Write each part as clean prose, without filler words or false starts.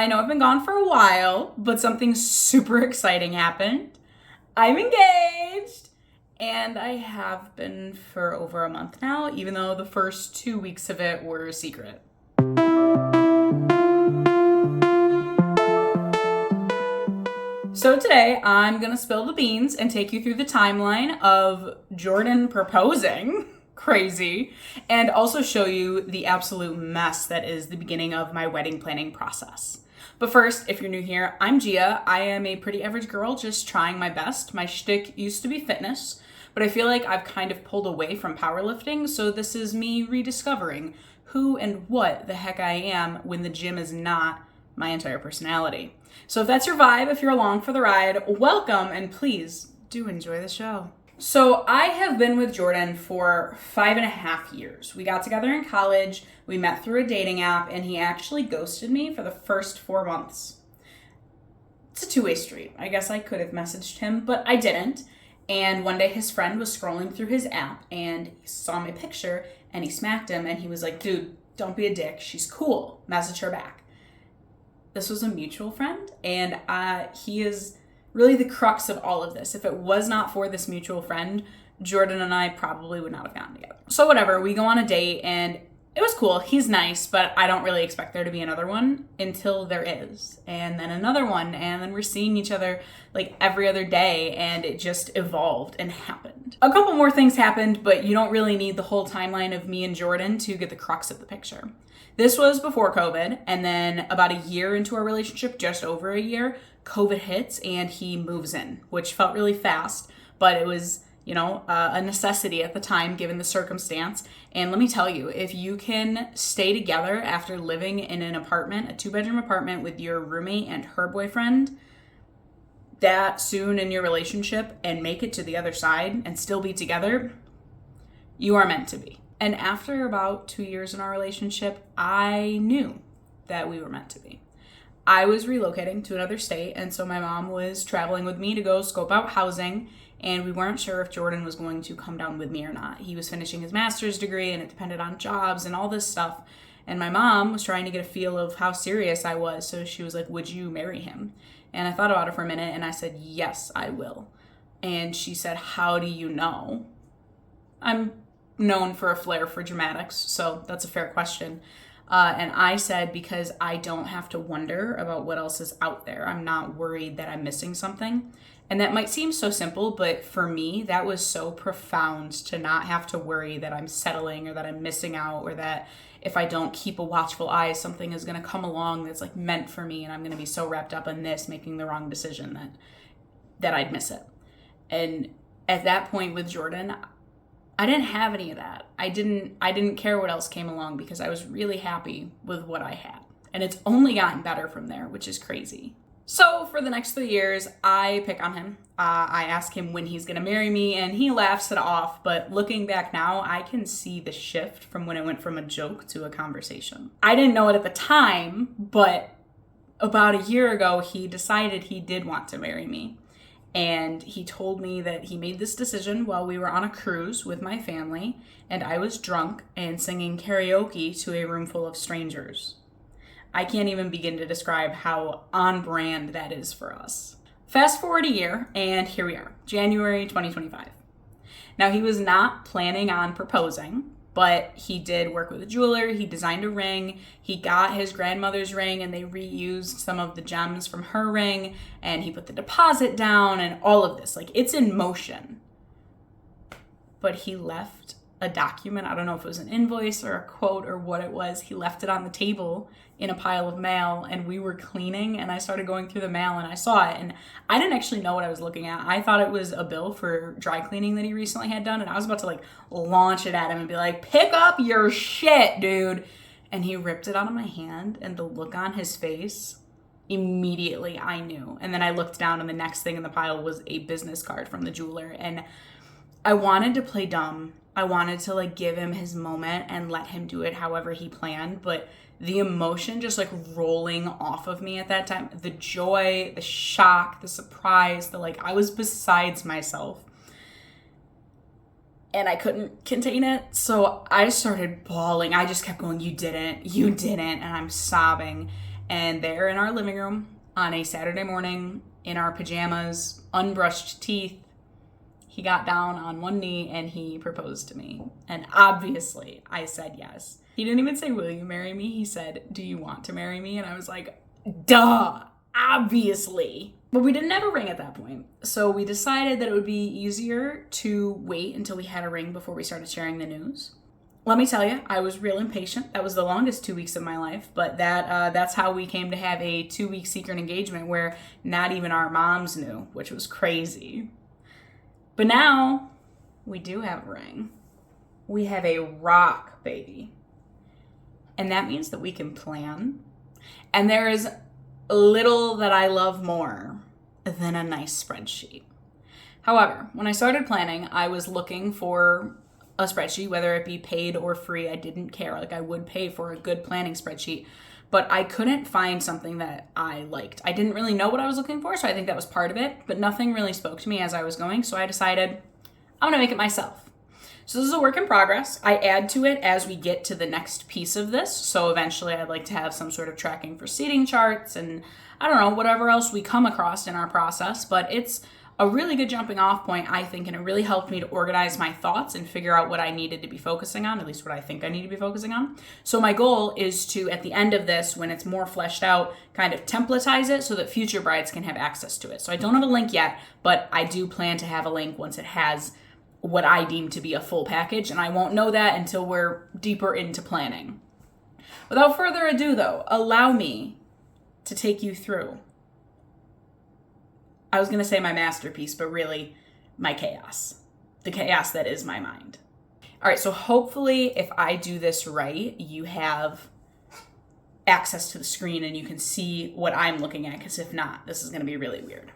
I know I've been gone for a while, but something super exciting happened. I'm engaged, and I have been for over a month now, even though the first 2 weeks of it were a secret. So today, I'm gonna spill the beans and take you through the timeline of Jordan proposing. Crazy. And also show you the absolute mess that is the beginning of my wedding planning process. But first, if you're new here, I'm Gia. I am a pretty average girl just trying my best. My shtick used to be fitness, but I feel like I've kind of pulled away from powerlifting, so this is me rediscovering who and what the heck I am when the gym is not my entire personality. So if that's your vibe, if you're along for the ride, welcome, and please do enjoy the show. So I have been with Jordan for 5.5 years. We got together in college, we met through a dating app, and he actually ghosted me for the first 4 months. It's a two-way street. I guess I could have messaged him, but I didn't. And one day his friend was scrolling through his app and he saw my picture and he smacked him and he was like, dude, don't be a dick. She's cool. Message her back. This was a mutual friend, and he is really the crux of all of this. If it was not for this mutual friend, Jordan and I probably would not have gotten together. So whatever, we go on a date and it was cool. He's nice, but I don't really expect there to be another one until there is. And then another one, and then we're seeing each other like every other day, and it just evolved and happened. A couple more things happened, but you don't really need the whole timeline of me and Jordan to get the crux of the picture. This was before COVID, and then about a year into our relationship, just over a year, COVID hits and he moves in, which felt really fast, but it was, a necessity at the time given the circumstance. And let me tell you, if you can stay together after living in an apartment, a 2-bedroom apartment with your roommate and her boyfriend that soon in your relationship and make it to the other side and still be together, you are meant to be. And after about 2 years in our relationship, I knew that we were meant to be. I was relocating to another state, and so my mom was traveling with me to go scope out housing, and we weren't sure if Jordan was going to come down with me or not. He was finishing his master's degree, and it depended on jobs and all this stuff. And my mom was trying to get a feel of how serious I was, so she was like, would you marry him? And I thought about it for a minute, and I said, yes, I will. And she said, how do you know? I'm known for a flair for dramatics, so that's a fair question. And I said, because I don't have to wonder about what else is out there. I'm not worried that I'm missing something. And that might seem so simple, but for me, that was so profound to not have to worry that I'm settling or that I'm missing out, or that if I don't keep a watchful eye, something is going to come along that's like meant for me, and I'm going to be so wrapped up in this, making the wrong decision that I'd miss it. And at that point with Jordan, I didn't have any of that. I didn't care what else came along because I was really happy with what I had. And it's only gotten better from there, which is crazy. So for the next 3 years, I pick on him. I ask him when he's gonna marry me, and he laughs it off. But looking back now, I can see the shift from when it went from a joke to a conversation. I didn't know it at the time, but about a year ago, he decided he did want to marry me. And he told me that he made this decision while we were on a cruise with my family, and I was drunk and singing karaoke to a room full of strangers. I can't even begin to describe how on brand that is for us. Fast forward a year, and here we are, January 2025. Now, he was not planning on proposing, but he did work with a jeweler. He designed a ring. He got his grandmother's ring, and they reused some of the gems from her ring, and he put the deposit down and all of this. Like, it's in motion. But he left a document. I don't know if it was an invoice or a quote or what it was. He left it on the table in a pile of mail, and we were cleaning, and I started going through the mail, and I saw it, and I didn't actually know what I was looking at. I thought it was a bill for dry cleaning that he recently had done, and I was about to launch it at him and be like, pick up your shit, dude. And he ripped it out of my hand, and the look on his face, immediately I knew. And then I looked down, and the next thing in the pile was a business card from the jeweler, and I wanted to play dumb. I wanted to give him his moment and let him do it however he planned, but the emotion just rolling off of me at that time, the joy, the shock, the surprise, I was besides myself. And I couldn't contain it, so I started bawling. I just kept going, you didn't, and I'm sobbing. And there in our living room on a Saturday morning in our pajamas, unbrushed teeth, he got down on one knee and he proposed to me. And obviously I said yes. He didn't even say, will you marry me? He said, do you want to marry me? And I was like, duh, obviously. But we didn't have a ring at that point. So we decided that it would be easier to wait until we had a ring before we started sharing the news. Let me tell you, I was real impatient. That was the longest 2 weeks of my life, but that's how we came to have a 2-week secret engagement where not even our moms knew, which was crazy. But now we do have a ring. We have a rock, baby. And that means that we can plan. And there is little that I love more than a nice spreadsheet. However, when I started planning, I was looking for a spreadsheet, whether it be paid or free. I didn't care. Like, I would pay for a good planning spreadsheet, but I couldn't find something that I liked. I didn't really know what I was looking for, so I think that was part of it, but nothing really spoke to me as I was going, so I decided I'm gonna make it myself. So this is a work in progress. I add to it as we get to the next piece of this, so eventually I'd like to have some sort of tracking for seating charts and I don't know, whatever else we come across in our process, but it's a really good jumping off point, I think, and it really helped me to organize my thoughts and figure out what I needed to be focusing on, at least what I think I need to be focusing on. So my goal is to, at the end of this, when it's more fleshed out, kind of templatize it so that future brides can have access to it. So I don't have a link yet, but I do plan to have a link once it has what I deem to be a full package, and I won't know that until we're deeper into planning. Without further ado, though, allow me to take you through, I was going to say my masterpiece, but really my chaos. The chaos that is my mind. All right, so hopefully if I do this right, you have access to the screen and you can see what I'm looking at, because if not, this is going to be really weird.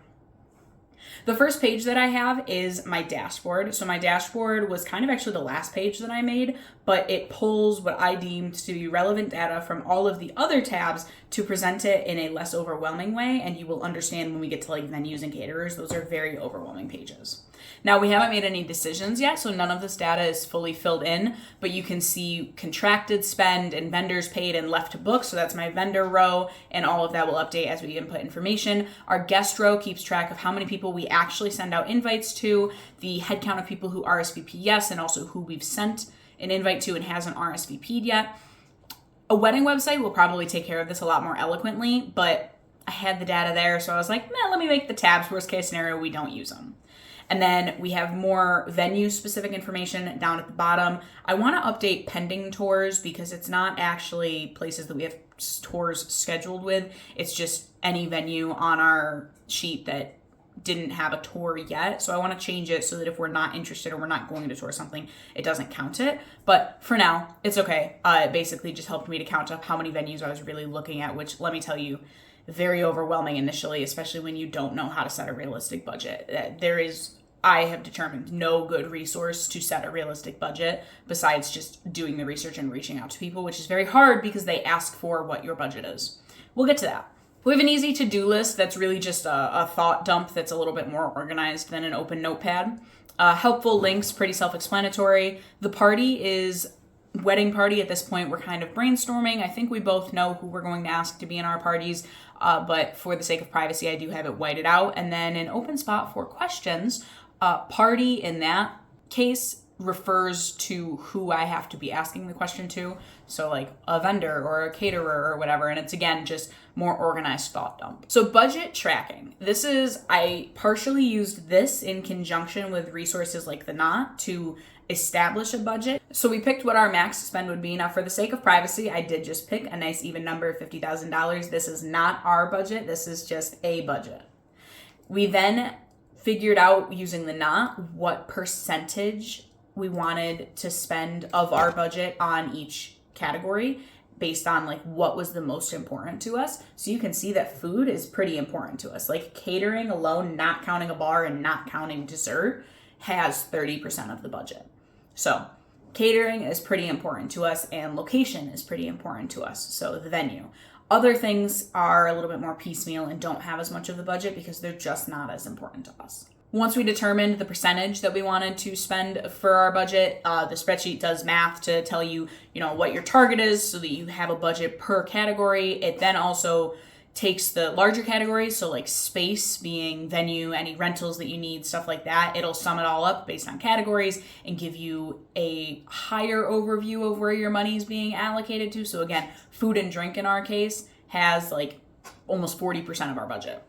The first page that I have is my dashboard. So my dashboard was kind of actually the last page that I made, but it pulls what I deemed to be relevant data from all of the other tabs to present it in a less overwhelming way. And you will understand when we get to like venues and caterers, those are very overwhelming pages. Now, we haven't made any decisions yet, so none of this data is fully filled in, but you can see contracted spend and vendors paid and left to book. So that's my vendor row, and all of that will update as we input information. Our guest row keeps track of how many people we actually send out invites to, the head count of people who RSVP yes, and also who we've sent an invite to and hasn't RSVP'd yet. A wedding website will probably take care of this a lot more eloquently, but I had the data there, so I was like, let me make the tabs. Worst case scenario, we don't use them. And then we have more venue-specific information down at the bottom. I want to update pending tours because it's not actually places that we have tours scheduled with. It's just any venue on our sheet that didn't have a tour yet. So I want to change it so that if we're not interested or we're not going to tour something, it doesn't count it. But for now, it's okay. It basically just helped me to count up how many venues I was really looking at, which, let me tell you, very overwhelming initially, especially when you don't know how to set a realistic budget. I have determined no good resource to set a realistic budget besides just doing the research and reaching out to people, which is very hard because they ask for what your budget is. We'll get to that. We have an easy to-do list that's really just a thought dump that's a little bit more organized than an open notepad. Helpful links, pretty self-explanatory. The party is wedding party. At this point, we're kind of brainstorming. I think we both know who we're going to ask to be in our parties, but for the sake of privacy, I do have it whited out. And then an open spot for questions. Party in that case refers to who I have to be asking the question to. So like a vendor or a caterer or whatever. And it's again, just more organized thought dump. So budget tracking. I partially used this in conjunction with resources like the Knot to establish a budget. So we picked what our max spend would be. Now for the sake of privacy, I did just pick a nice even number of $50,000. This is not our budget. This is just a budget. We then figured out using the Knot what percentage we wanted to spend of our budget on each category based on like what was the most important to us. So you can see that food is pretty important to us. Like catering alone, not counting a bar and not counting dessert, has 30% of the budget. So catering is pretty important to us and location is pretty important to us. So the venue. Other things are a little bit more piecemeal and don't have as much of the budget because they're just not as important to us. Once we determined the percentage that we wanted to spend for our budget, the spreadsheet does math to tell you, what your target is so that you have a budget per category. It then also takes the larger categories, so like space being venue, any rentals that you need, stuff like that. It'll sum it all up based on categories and give you a higher overview of where your money is being allocated to. So again, food and drink in our case has like almost 40% of our budget.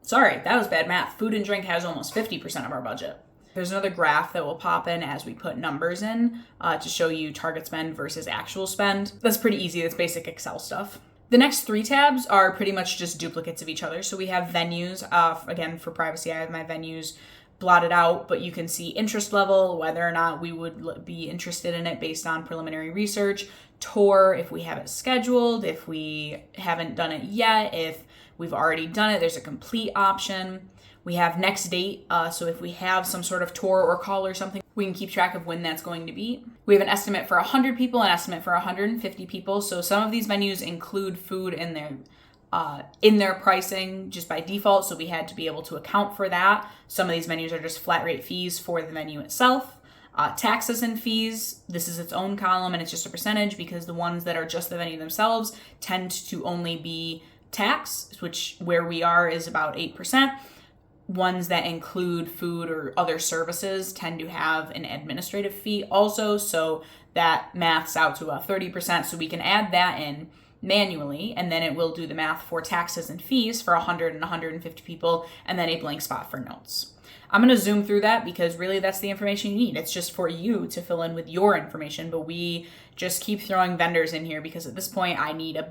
Sorry, that was bad math. Food and drink has almost 50% of our budget. There's another graph that will pop in as we put numbers in to show you target spend versus actual spend. That's pretty easy. That's basic Excel stuff. The next 3 tabs are pretty much just duplicates of each other. So we have venues. Again, for privacy, I have my venues blotted out, but you can see interest level, whether or not we would be interested in it based on preliminary research. Tour, if we have it scheduled, if we haven't done it yet, if we've already done it, there's a complete option. We have next date, so if we have some sort of tour or call or something, we can keep track of when that's going to be. We have an estimate for 100 people, an estimate for 150 people. So some of these menus include food in their pricing just by default, so we had to be able to account for that. Some of these menus are just flat rate fees for the menu itself. Taxes and fees, this is its own column and it's just a percentage because the ones that are just the venue themselves tend to only be tax, which where we are is about 8%. Ones that include food or other services tend to have an administrative fee also, so that maths out to about 30%, so we can add that in manually, and then it will do the math for taxes and fees for 100 and 150 people, and then a blank spot for notes. I'm going to zoom through that because really that's the information you need. It's just for you to fill in with your information, but we just keep throwing vendors in here because at this point I need a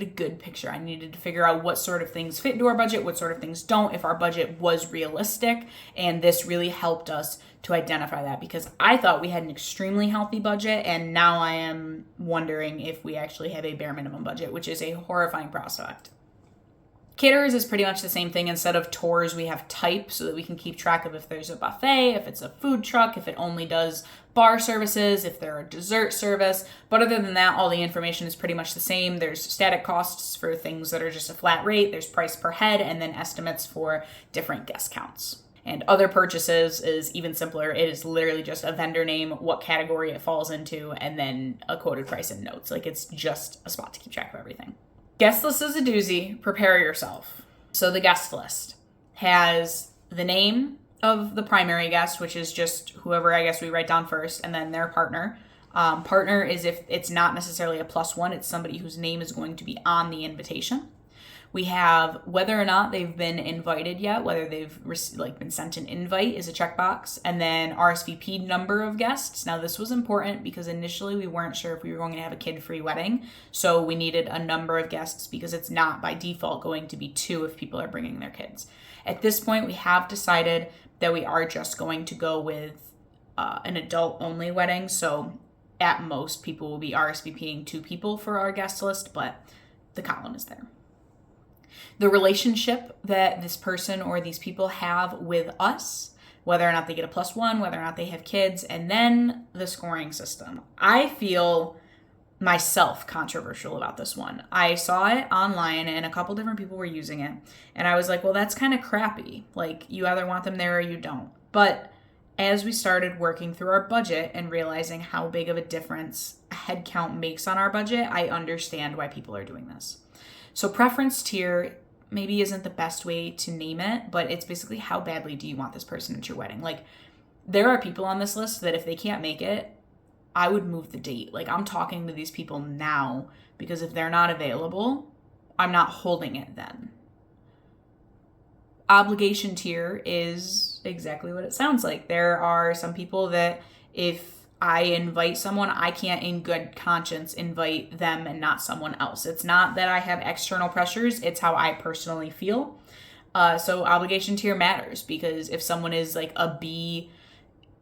good picture. I needed to figure out what sort of things fit into our budget, what sort of things don't, if our budget was realistic, and this really helped us to identify that because I thought we had an extremely healthy budget and now I am wondering if we actually have a bare minimum budget, which is a horrifying prospect. Caterers is pretty much the same thing. Instead of tours, we have type so that we can keep track of if there's a buffet, if it's a food truck, if it only does bar services, if they're a dessert service. But other than that, all the information is pretty much the same. There's static costs for things that are just a flat rate. There's price per head and then estimates for different guest counts. And other purchases is even simpler. It is literally just a vendor name, what category it falls into, and then a quoted price and notes. Like it's just a spot to keep track of everything. Guest list is a doozy. Prepare yourself. So the guest list has the name of the primary guest, which is just whoever I guess we write down first, and then their partner. Partner is if it's not necessarily a +1, it's somebody whose name is going to be on the invitation. We have whether or not they've been invited yet, whether they've been sent an invite is a checkbox, and then RSVP number of guests. Now this was important because initially we weren't sure if we were going to have a kid-free wedding, so we needed a number of guests because it's not by default going to be 2 if people are bringing their kids. At this point, we have decided that we are just going to go with an adult-only wedding, so at most people will be RSVPing 2 people for our guest list, but the column is there. The relationship that this person or these people have with us, whether or not they get a +1, whether or not they have kids, and then the scoring system. I feel myself controversial about this one. I saw it online and a couple different people were using it, and I was like, well, that's kind of crappy. Like, you either want them there or you don't. But as we started working through our budget and realizing how big of a difference a head count makes on our budget, I understand why people are doing this. So preference tier maybe isn't the best way to name it, but it's basically how badly do you want this person at your wedding? Like, there are people on this list that if they can't make it, I would move the date. Like, I'm talking to these people now because if they're not available, I'm not holding it then. Obligation tier is exactly what it sounds like. There are some people that if I invite someone, I can't in good conscience invite them and not someone else. It's not that I have external pressures, it's how I personally feel. So obligation tier matters because if someone is like a B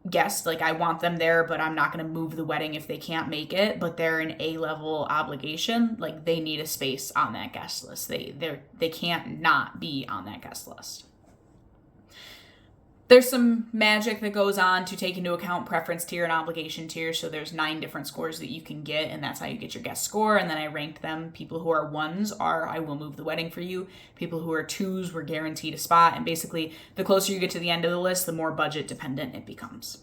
guest, like I want them there, but I'm not going to move the wedding if they can't make it, but they're an A-level obligation, like they need a space on that guest list. They can't not be on that guest list. There's some magic that goes on to take into account preference tier and obligation tier. So there's 9 different scores that you can get, and that's how you get your guest score. And then I ranked them. People who are 1s are, I will move the wedding for you. People who are 2s were guaranteed a spot. And basically, the closer you get to the end of the list, the more budget dependent it becomes.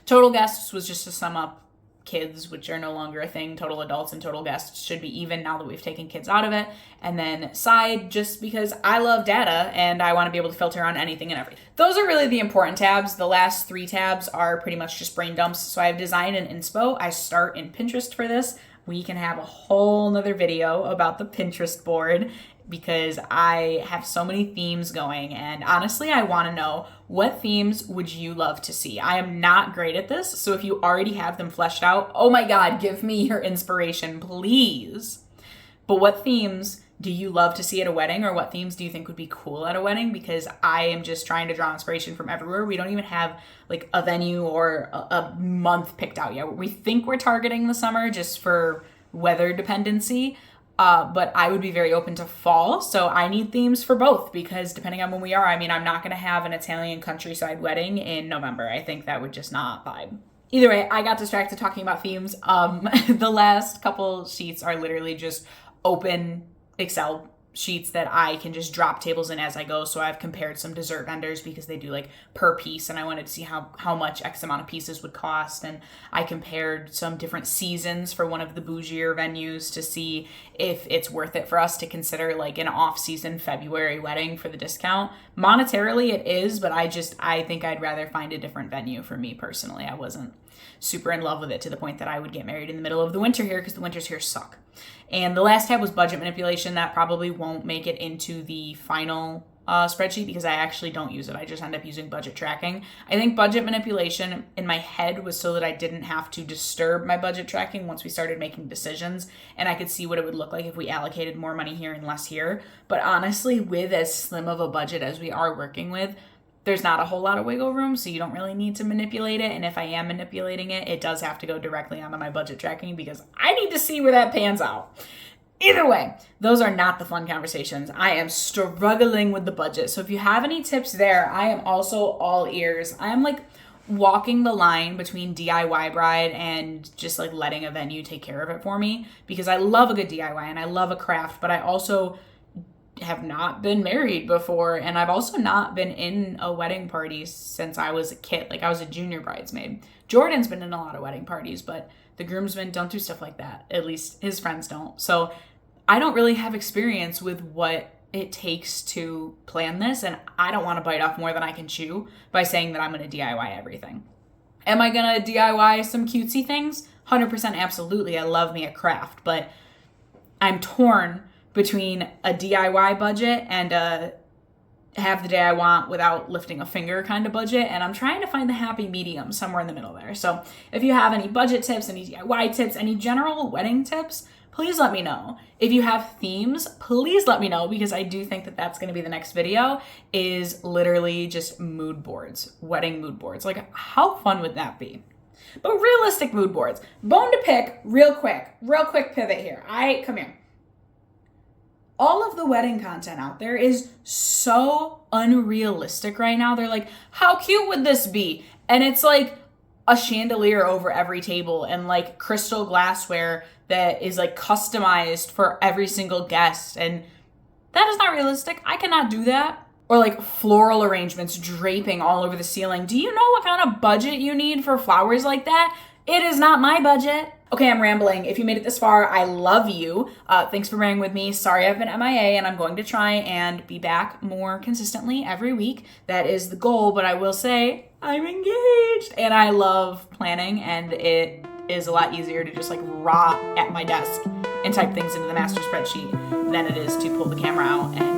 Total guests was just to sum up kids, which are no longer a thing. Total adults and total guests should be even now that we've taken kids out of it. And then side, just because I love data and I want to be able to filter on anything and everything. Those are really the important tabs. The last 3 tabs are pretty much just brain dumps. So I have design and inspo. I start in Pinterest for this. We can have a whole nother video about the Pinterest board because I have so many themes going, and honestly, I want to know, what themes would you love to see? I am not great at this, so if you already have them fleshed out, oh my God, give me your inspiration, please. But what themes do you love to see at a wedding, or what themes do you think would be cool at a wedding? Because I am just trying to draw inspiration from everywhere. We don't even have like a venue or a month picked out yet. We think we're targeting the summer just for weather dependency. But I would be very open to fall, so I need themes for both, because depending on when we are, I mean, I'm not going to have an Italian countryside wedding in November. I think that would just not vibe. Either way, I got distracted talking about themes. The last couple sheets are literally just open Excel sheets that I can just drop tables in as I go. So I've compared some dessert vendors because they do like per piece, and I wanted to see how much X amount of pieces would cost. And I compared some different seasons for one of the bougier venues to see if it's worth it for us to consider like an off-season February wedding for the discount. Monetarily it is, but I think I'd rather find a different venue for me personally. I wasn't super in love with it to the point that I would get married in the middle of the winter here, because the winters here suck. And the last tab was budget manipulation. That probably won't make it into the final spreadsheet because I actually don't use it. I just end up using budget tracking. I think budget manipulation in my head was so that I didn't have to disturb my budget tracking once we started making decisions, and I could see what it would look like if we allocated more money here and less here. But honestly, with as slim of a budget as we are working with, there's not a whole lot of wiggle room, so you don't really need to manipulate it. And if I am manipulating it, it does have to go directly onto my budget tracking because I need to see where that pans out. Either way, those are not the fun conversations. I am struggling with the budget. So if you have any tips there, I am also all ears. I am like walking the line between DIY bride and just like letting a venue take care of it for me, because I love a good DIY and I love a craft, but I also have not been married before, and I've also not been in a wedding party since I was a kid. Like, I was a junior bridesmaid. Jordan's been in a lot of wedding parties, but the groomsmen don't do stuff like that. At least his friends don't. So I don't really have experience with what it takes to plan this, and I don't want to bite off more than I can chew by saying that I'm going to DIY everything. Am I going to DIY some cutesy things? 100% absolutely. I love me a craft, but I'm torn between a DIY budget and a have the day I want without lifting a finger kind of budget, and I'm trying to find the happy medium somewhere in the middle there. So if you have any budget tips, any DIY tips, any general wedding tips, please let me know. If you have themes, please let me know, because I do think that that's going to be the next video, is literally just mood boards, wedding mood boards. Like, how fun would that be? But realistic mood boards. Bone to pick, real quick pivot here. Come here. All of the wedding content out there is so unrealistic right now. They're like, how cute would this be? And it's like a chandelier over every table and like crystal glassware that is like customized for every single guest. And that is not realistic. I cannot do that. Or like floral arrangements draping all over the ceiling. Do you know what kind of budget you need for flowers like that? It is not my budget. Okay, I'm rambling. If you made it this far, I love you. Thanks for bearing with me. Sorry I've been MIA, and I'm going to try and be back more consistently every week. That is the goal, but I will say I'm engaged, and I love planning, and it is a lot easier to just like rot at my desk and type things into the master spreadsheet than it is to pull the camera out and